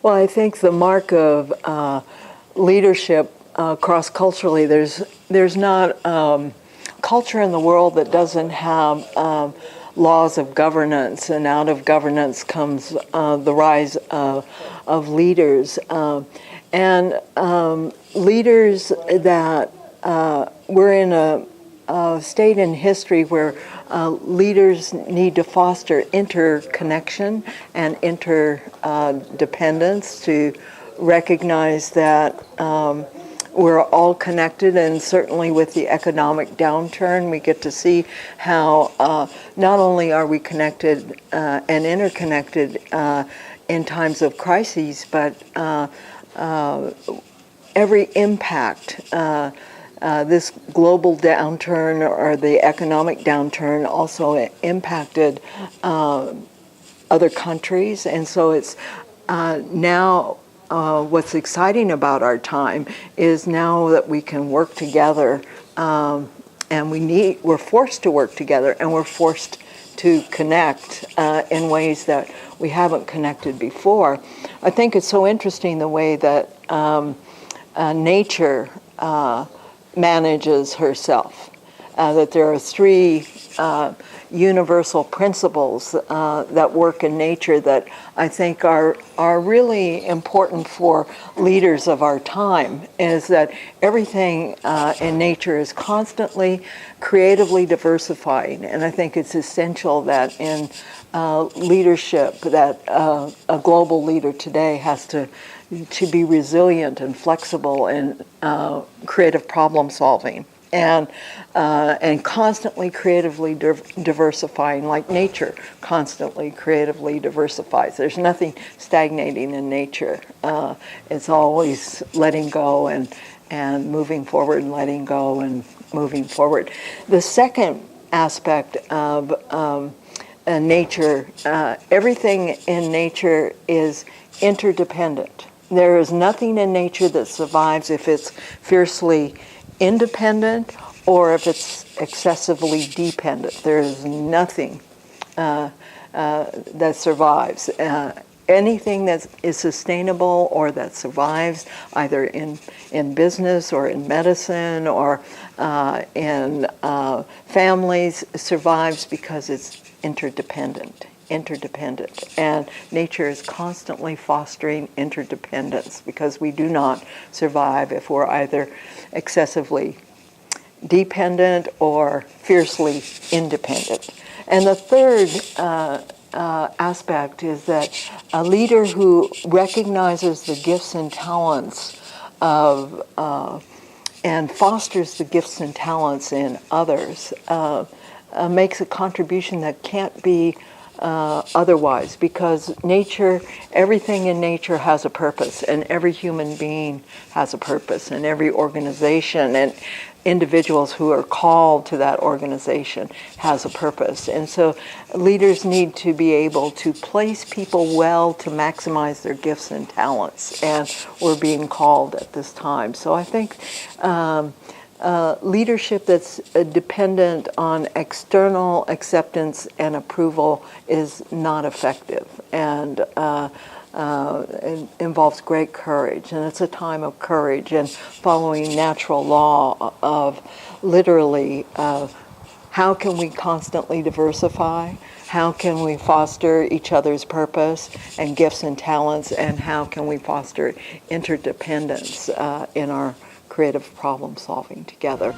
Well, I think the mark of leadership cross-culturally, there's not culture in the world that doesn't have laws of governance, and out of governance comes the rise of leaders. And leaders that we're in a state in history where leaders need to foster interconnection and interdependence to recognize that we're all connected, and certainly with the economic downturn, we get to see how not only are we connected and interconnected in times of crises, but every impact, this global downturn or the economic downturn also impacted other countries, and so it's now what's exciting about our time is now that we can work together, and we're forced to work together, and we're forced to connect in ways that we haven't connected before. I think it's so interesting the way that nature manages herself, that there are three universal principles that work in nature that I think are really important for leaders of our time, is that everything in nature is constantly creatively diversifying, and I think it's essential that in leadership that a global leader today has to be resilient and flexible and creative problem solving. And constantly creatively diversifying, like nature constantly creatively diversifies. There's nothing stagnating in nature. It's always letting go and moving forward, and letting go and moving forward. The second aspect of nature, everything in nature is interdependent. There is nothing in nature that survives if it's fiercely independent or if it's excessively dependent. There is nothing that survives. Anything that is sustainable or that survives either in business or in medicine or in families survives because it's interdependent, and nature is constantly fostering interdependence, because we do not survive if we're either excessively dependent or fiercely independent. And the third aspect is that a leader who recognizes the gifts and talents of and fosters the gifts and talents in others makes a contribution that can't be otherwise, because nature, everything in nature has a purpose, and every human being has a purpose, and every organization and individuals who are called to that organization has a purpose. And so leaders need to be able to place people well to maximize their gifts and talents, and we're being called at this time. So I think leadership that's dependent on external acceptance and approval is not effective, and it involves great courage, and it's a time of courage and following natural law of literally how can we constantly diversify, how can we foster each other's purpose and gifts and talents, and how can we foster interdependence in our creative problem solving together.